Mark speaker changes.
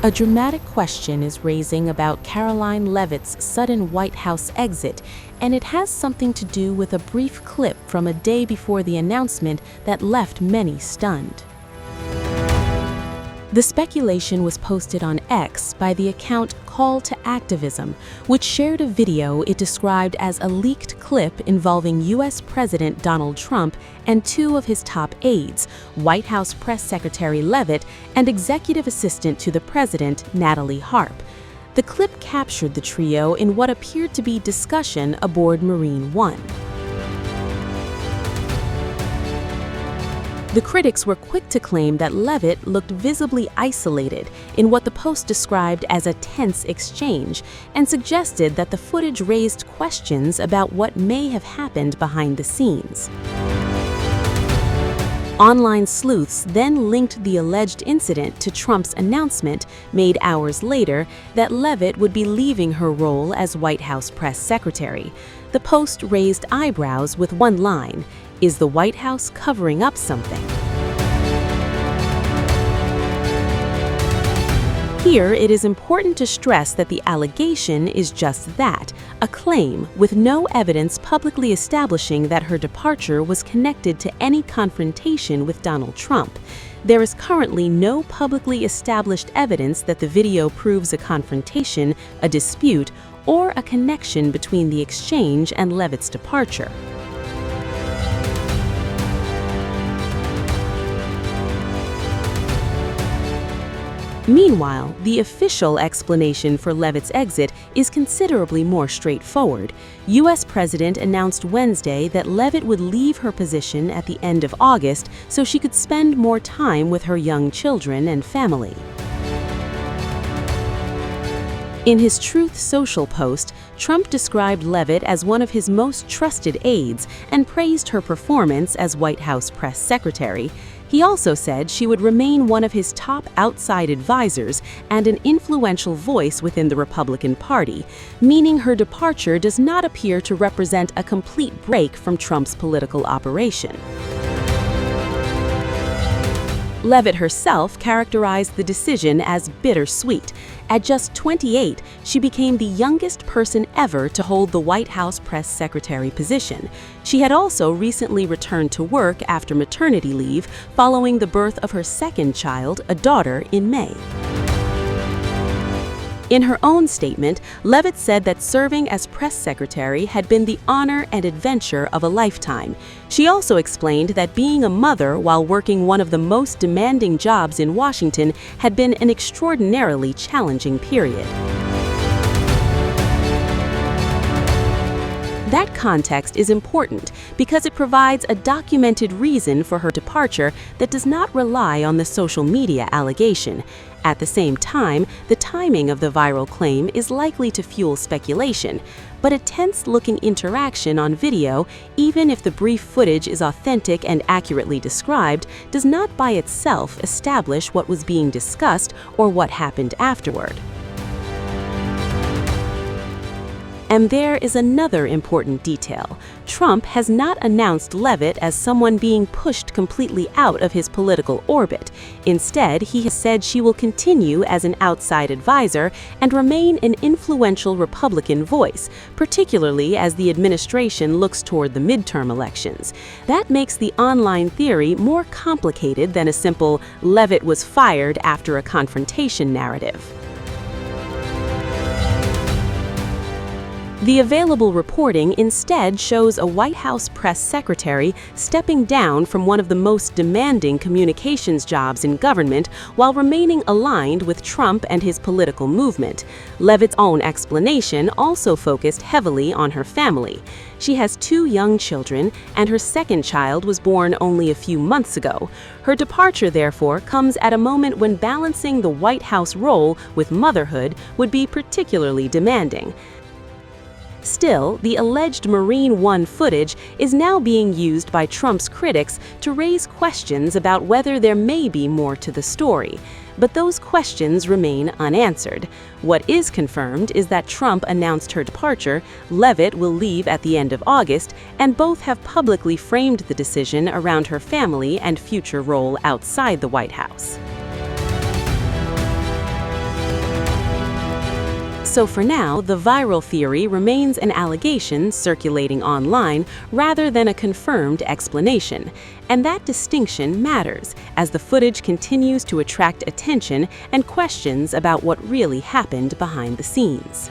Speaker 1: A dramatic question is raising about Karoline Leavitt's sudden White House exit, and it has something to do with a brief clip from a day before the announcement that left many stunned. The speculation was posted on X by the account Call To Activism, which shared a video it described as a leaked clip involving U.S. President Donald Trump and two of his top aides, White House Press Secretary Leavitt and Executive Assistant to the President Natalie Harp. The clip captured the trio in what appeared to be discussion aboard Marine One. The critics were quick to claim that Leavitt looked visibly isolated in what the Post described as a tense exchange, and suggested that the footage raised questions about what may have happened behind the scenes. Online sleuths then linked the alleged incident to Trump's announcement, made hours later, that Leavitt would be leaving her role as White House press secretary. The Post raised eyebrows with one line: "Is the White House covering up something?" Here, it is important to stress that the allegation is just that, a claim with no evidence publicly establishing that her departure was connected to any confrontation with Donald Trump. There is currently no publicly established evidence that the video proves a confrontation, a dispute, or a connection between the exchange and Leavitt's departure. Meanwhile, the official explanation for Leavitt's exit is considerably more straightforward. U.S. President announced Wednesday that Leavitt would leave her position at the end of August so she could spend more time with her young children and family. In his Truth Social post, Trump described Leavitt as one of his most trusted aides and praised her performance as White House press secretary. He also said she would remain one of his top outside advisors and an influential voice within the Republican Party, meaning her departure does not appear to represent a complete break from Trump's political operation. Leavitt herself characterized the decision as bittersweet. At just 28, she became the youngest person ever to hold the White House press secretary position. She had also recently returned to work after maternity leave following the birth of her second child, a daughter, in May. In her own statement, Leavitt said that serving as press secretary had been the honor and adventure of a lifetime. She also explained that being a mother while working one of the most demanding jobs in Washington had been an extraordinarily challenging period. That context is important because it provides a documented reason for her departure that does not rely on the social media allegation. At the same time, the timing of the viral claim is likely to fuel speculation, but a tense-looking interaction on video, even if the brief footage is authentic and accurately described, does not by itself establish what was being discussed or what happened afterward. And there is another important detail. Trump has not announced Leavitt as someone being pushed completely out of his political orbit. Instead, he has said she will continue as an outside advisor and remain an influential Republican voice, particularly as the administration looks toward the midterm elections. That makes the online theory more complicated than a simple "Leavitt was fired after a confrontation" narrative. The available reporting instead shows a White House press secretary stepping down from one of the most demanding communications jobs in government while remaining aligned with Trump and his political movement. Leavitt's own explanation also focused heavily on her family. She has 2 young children, and her second child was born only a few months ago. Her departure, therefore, comes at a moment when balancing the White House role with motherhood would be particularly demanding. Still, the alleged Marine One footage is now being used by Trump's critics to raise questions about whether there may be more to the story. But those questions remain unanswered. What is confirmed is that Trump announced her departure, Leavitt will leave at the end of August, and both have publicly framed the decision around her family and future role outside the White House. So for now, the viral theory remains an allegation circulating online rather than a confirmed explanation. And that distinction matters as the footage continues to attract attention and questions about what really happened behind the scenes.